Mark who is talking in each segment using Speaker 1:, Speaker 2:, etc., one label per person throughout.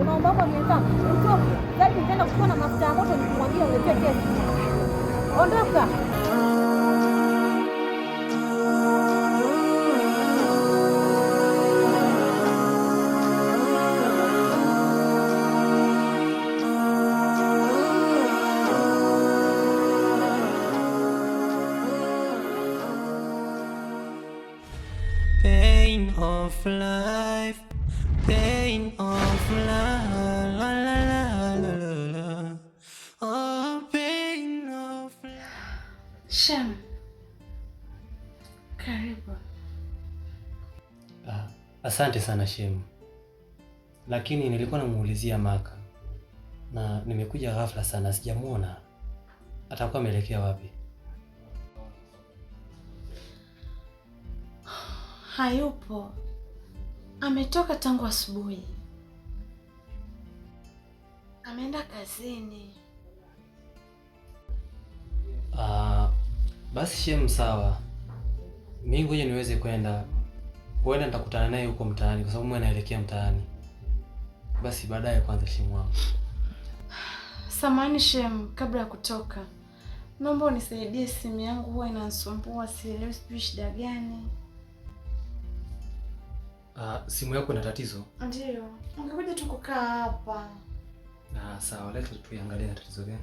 Speaker 1: unaomba kwa 500 utoke. Zaidi nitaenda kuchukua na mafuta ya moto nikumwagia uletee kesi. Ondoka.
Speaker 2: Pain of life, pain of life, la la la la la. Oh, pain of life.
Speaker 3: Shem, karibu.
Speaker 4: Asante sana Shem, lakini nilikuwa namuulizia Maka na nimekuja ghafla sana, sijamuona. Atakuwa ameelekea wapi?
Speaker 3: Hayupo, ametoka tangu asubuhi, ameenda kazini.
Speaker 4: Basi Shem, sawa, mimi ngoja niweze kwenda, huenda nitakutana naye huko mtaani kwa sababu mimi naelekea mtaani. Basi baadaye kwanza Shem wangu.
Speaker 3: Samahani Shem, kabla ya kutoka, naomba unisaidie, simu yangu huwa inanisumbua, sielewi sijui shida gani.
Speaker 4: Simu yako ina tatizo?
Speaker 3: Ndio, ungekuja tu kukaa hapa.
Speaker 4: Sawa, leta tuiangalie na tatizo gani.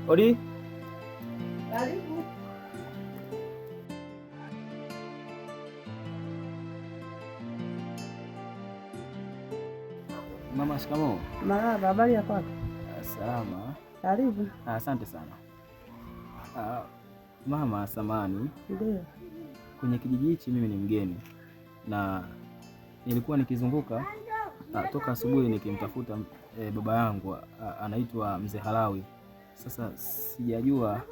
Speaker 5: Odi.
Speaker 1: Karibu.
Speaker 5: Mama, shikamoo.
Speaker 1: Marahaba, habari ya kwako?
Speaker 5: Salama.
Speaker 1: Karibu.
Speaker 5: Asante sana. Mama, samani.
Speaker 1: Ndio.
Speaker 5: Kwenye kijiji hichi mimi ni mgeni na nilikuwa nikizunguka toka asubuhi nikimtafuta baba yangu anaitwa Mzee Halawi. Sasa sijajua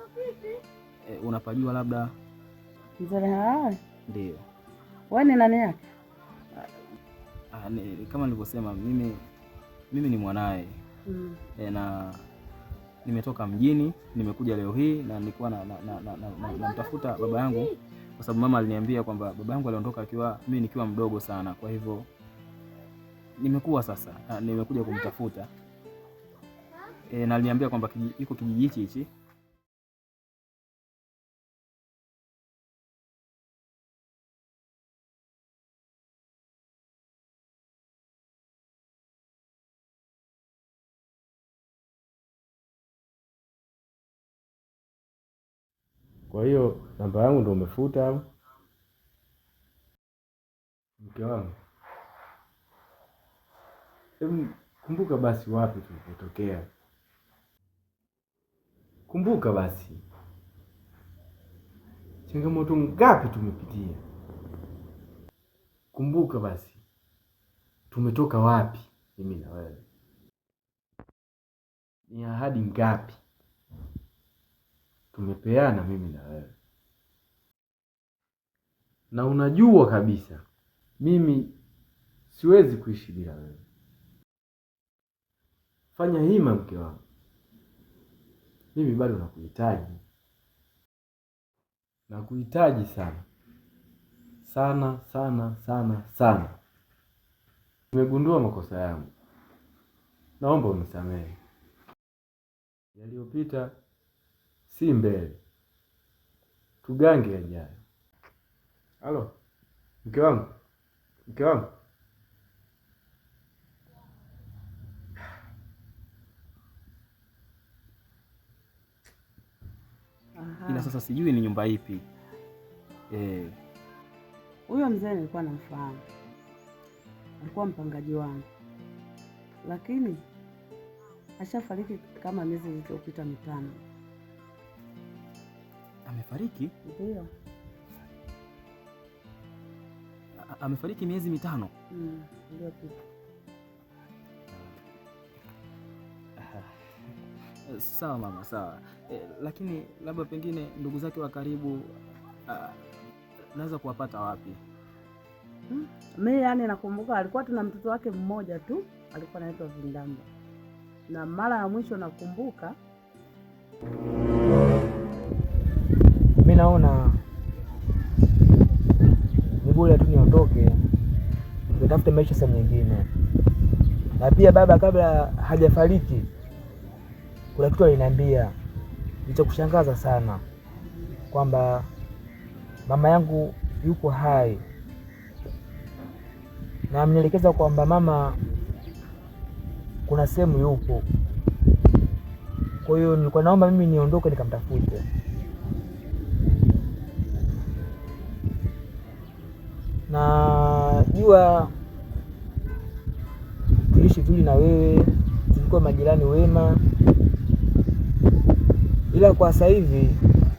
Speaker 5: unapajua labda?
Speaker 1: Mzee Halawi?
Speaker 5: Ndio.
Speaker 1: Wewe ni nani yake?
Speaker 5: Kama nilivyosema mimi ni mwanae. Na nimetoka mjini, nimekuja leo hii na nilikuwa namtafuta baba yangu kwa sababu mama aliniambia kwamba baba yangu aliondoka mimi nikiwa mdogo sana. Kwa hivyo nimekuwa sasa nimekuja kumtafuta. Na aliniambia kwamba yuko kijiji hichi.
Speaker 6: Kwa hiyo namba yangu ndio umefuta au? Mke wangu, kumbuka basi wapi tulipotokea. Kumbuka basi changamoto ngapi tumepitia. Kumbuka basi tumetoka wapi mimi na wewe. Ni ahadi ngapi tumepeana mimi na wewe. Na unajua kabisa mimi siwezi kuishi bila wewe. Fanya hima mke wangu, mimi bado nakuhitaji. Nakuhitaji sana sana sana sana sana. Nimegundua makosa yangu, naomba unisamehe. Yaliyopita si mbele, tugange yajayo. Halo mke wangu, mke wangu.
Speaker 5: ila sasa sijui ni nyumba ipi.
Speaker 7: Huyo mzee nilikuwa namfahamu, alikuwa mpangaji wangu, lakini ashafariki kama miezi iliyopita mitano.
Speaker 5: Amefariki?
Speaker 7: Ndio.
Speaker 5: Amefariki miezi mitano?
Speaker 7: Ndio pia.
Speaker 5: Sawa mama, sawa. Lakini labda pengine ndugu zake wa karibu naweza kuwapata wapi?
Speaker 7: Mimi yani nakumbuka alikuwa tuna mtoto wake mmoja tu, alikuwa anaitwa Vindamba. Na mara ya mwisho nakumbuka,
Speaker 8: mimi naona ni bora tu niondoke nitafute maisha sehemu nyingine. Na pia baba kabla hajafariki kuna kitu aliniambia nicho kushangaza sana, kwamba mama yangu yuko hai, na amenielekeza kwamba mama kuna sehemu yupo. Kwa hiyo nilikuwa naomba mimi niondoke nikamtafute. Na jua tuliishi vizuri na wewe, tulikuwa majirani wema, ila kwa sasa hivi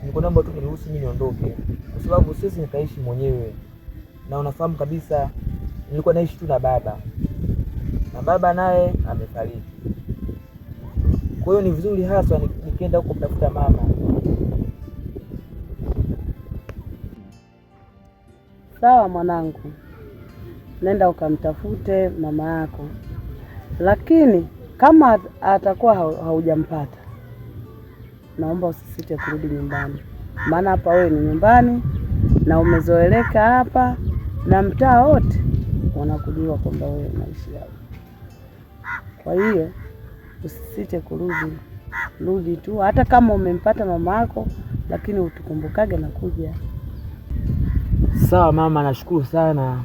Speaker 8: niko naomba tu niruhusu mimi niondoke, kwa sababu sisi nikaishi mwenyewe, na unafahamu kabisa nilikuwa naishi tu na baba, na baba naye amefariki. Kwa hiyo ni vizuri hasa nikienda huko kutafuta mama.
Speaker 7: sawa mwanangu, nenda ukamtafute mama yako, lakini kama atakuwa haujampata, naomba usisite kurudi nyumbani, maana hapa wewe ni nyumbani na umezoeleka hapa na mtaa wote wanakujua kwamba wewe unaishi hapa. Kwa hiyo usisite kurudi, rudi tu, hata kama umempata mama yako, lakini utukumbukage na kuja.
Speaker 8: Sawa mama, nashukuru sana,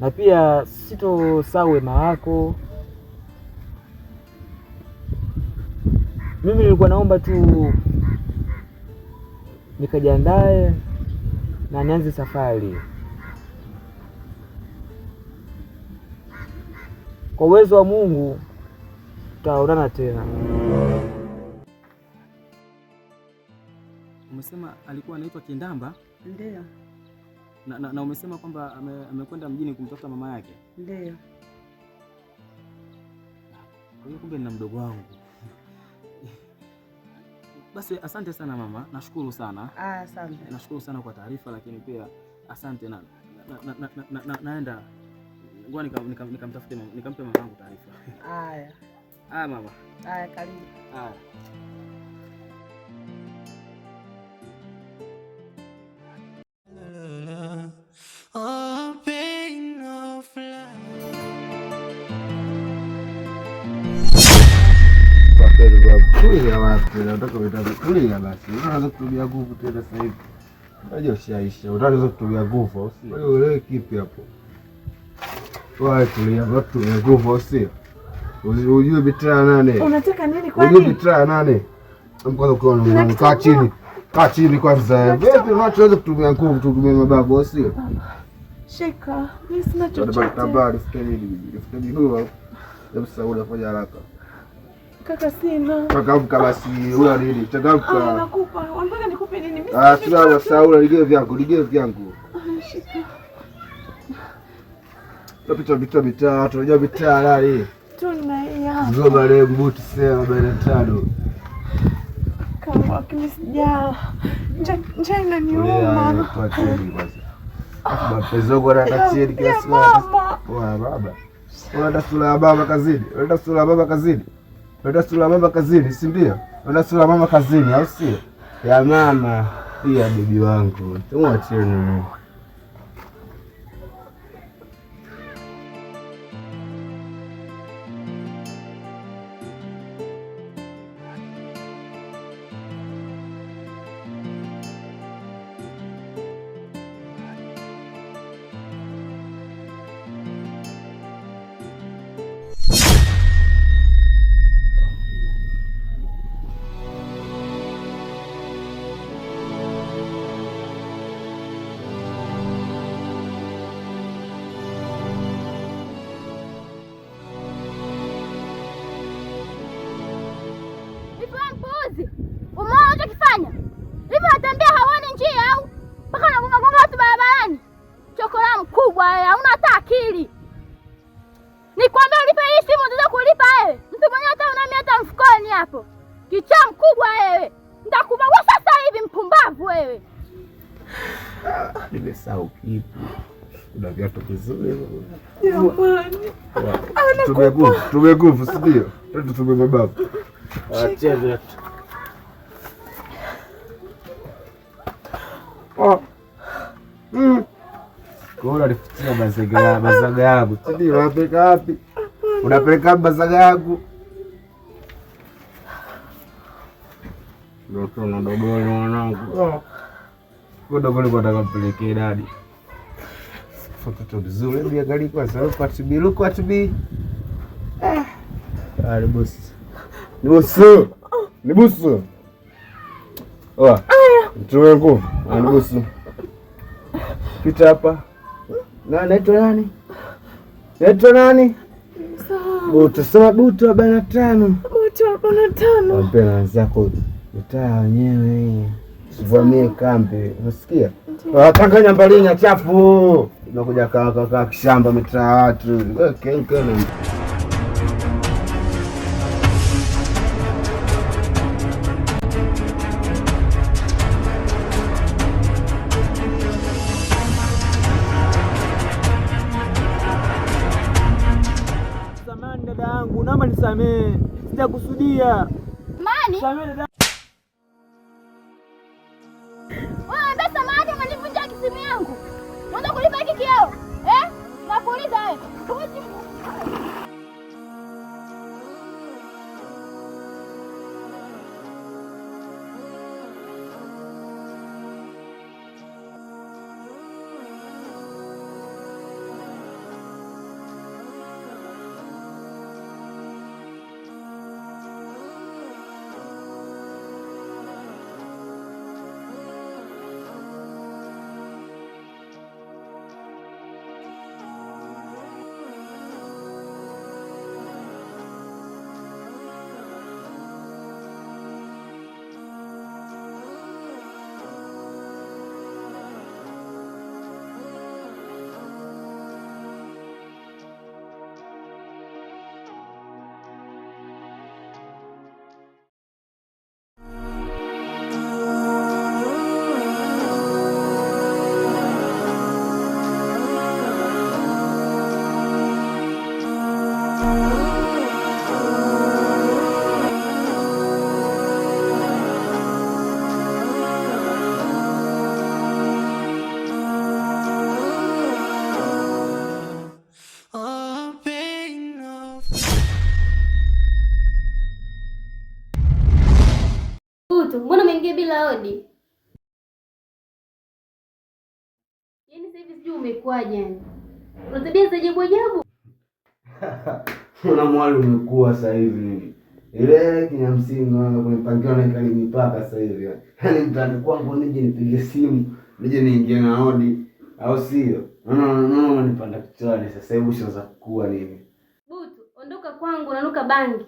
Speaker 8: na pia sitosahau wema wako. Mimi nilikuwa naomba tu nikajiandae na nianze safari. Kwa uwezo wa Mungu tutaonana tena.
Speaker 5: Umesema alikuwa anaitwa Kindamba?
Speaker 7: Ndio.
Speaker 5: Na umesema kwamba amekwenda mjini kumtafuta mama yake?
Speaker 7: Ndio.
Speaker 5: Kwa hiyo kumbe nina mdogo wangu. Basi asante sana mama, nashukuru sana.
Speaker 7: Asante.
Speaker 5: Nashukuru sana kwa taarifa, lakini pia asante naenda ngoja nikamtafute nikampe mama yangu taarifa.
Speaker 7: Haya.
Speaker 5: Mama.
Speaker 7: Haya, karibu.
Speaker 5: Haya.
Speaker 2: Oh, pain of love.
Speaker 6: Tulia wapi? Nataka kutulia basi. Unaanza kutumia nguvu tena sasa hivi. Unajua ushaisha. Utaanza kutumia nguvu au sio? Wewe uelewe kipi hapo? Wewe tulia, kutumia nguvu au sio? Ujue bitaa nane.
Speaker 7: Unataka nini kwani?
Speaker 6: Ujue bitaa nane. Mkwanza ukiona kaa chini. Kaa chini kwanza. Vipi unachoweza kutumia nguvu tutumie mababu au sio?
Speaker 7: Shika. Mimi sina chochote.
Speaker 6: Tabari fikiri huo. Hebu sasa unafanya haraka.
Speaker 7: Kaka sina.
Speaker 6: Changamka basi, wewe nini? Changamka.
Speaker 7: Nakupa. Unataka nikupe nini? Mimi
Speaker 6: sawa sawa, ligeo vyangu.
Speaker 7: Shika.
Speaker 6: Tunapita mitaa, tunajua mitaa nani?
Speaker 7: Tunaiya.
Speaker 6: Ngoma leo mbuti sema 45.
Speaker 7: Kama kimi sijala. Njaa inaniuma.
Speaker 6: Kwa chini kwanza. Baba pezo bora kachini kiasi gani? Bora baba. Unaenda sura baba kazini. Unaenda sura mama kazini, si ndio? Unaenda sura mama kazini, au sio? Ya mama, pia bibi wangu. Tumwacheni.
Speaker 1: akili. Nikwambia ulipe hii simu unaweza kulipa wewe. Mtu mwenye hata unami hata mfukoni hapo. Kichaa mkubwa wewe. Nitakubagua sasa hivi mpumbavu wewe.
Speaker 6: Nimesahau kitu. Kuna viatu vizuri. Tumekufu, si ndio? Twende tumebababu. Acha viatu. Kwa unanifutia mazaga yangu. Si ndio? Unapeleka wapi? Unapeleka mazaga yangu? Ndio tuna dogoni mwanangu. Kwa dogoni kwa nataka mpelekee dadi. Foto vizuri ndio gari kwa sababu look at me. Ni boss. Ni boss. Mtume nguvu. Ni boss. Pita hapa. Naitwa nani? Naitwa nani? Butu, sema Butu 45.
Speaker 3: Butu 45.
Speaker 6: Wapenda wenzako mitaa wenyewe. Sivamie kambi. Unasikia? Watanganya mbalinya chafu. Unakuja kaa kishamba mitaa watu. Okay.
Speaker 8: Samahani dada yangu, naomba nisamehe. Sijakusudia.
Speaker 1: Mani?
Speaker 8: Samahani dada.
Speaker 1: Wewe pesa maana unanivunja simu yangu. Unataka kulipa hiki kioo? Nakuuliza wewe. Mbona umeingia bila hodi? Yaani sasa hivi sijui umekuaje yani. Una tabia za ajabu ajabu.
Speaker 6: Mbona mwali umekuwa sasa hivi? Ile kinyamsingi kunipangia na ikali mipaka sasa hivi. Yaani mtani kwangu nije nipige simu, nije niingie na hodi au sio? Naona unanipanda kichwani sasa hivi ushaanza kukua nini?
Speaker 1: Butu, ondoka kwangu unanuka bangi.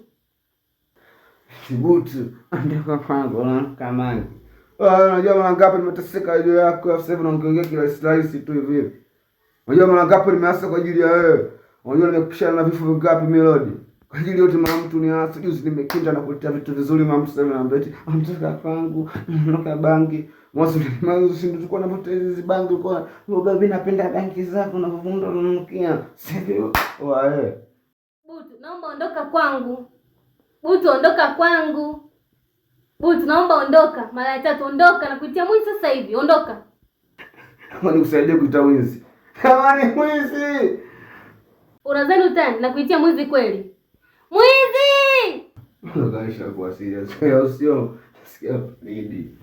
Speaker 6: Butu, ondoka kwangu unanuka bangi. Unajua mara ngapi nimeteseka juu yako sasa hivi unaongea kila slice tu hivi. Unajua mara ngapi nimeasa kwa ajili ya wewe. Unajua nimekupishana na vifo vingapi Melody. Kwa ajili yote mama mtu ni hasa juzi nimekinda na kuletea vitu vizuri mama mtu sasa anambia eti amtaka kwangu unanuka bangi. Mwanzo ndio tulikuwa na moto hizi bangi kwa baba mimi napenda bangi zako na kuvunda unanukia. Sasa wae.
Speaker 1: Butu, naomba ondoka kwangu. Butu, ondoka kwangu. Butu, naomba ondoka. Mara ya tatu ondoka na kuitia mwizi sasa hivi. Ondoka.
Speaker 6: Kama nikusaidie kuita mwizi. Kama ni mwizi.
Speaker 1: Unadhani utani na kuitia mwizi kweli? Mwizi!
Speaker 6: Unataka kwa serious. Sio. Sikia nidi.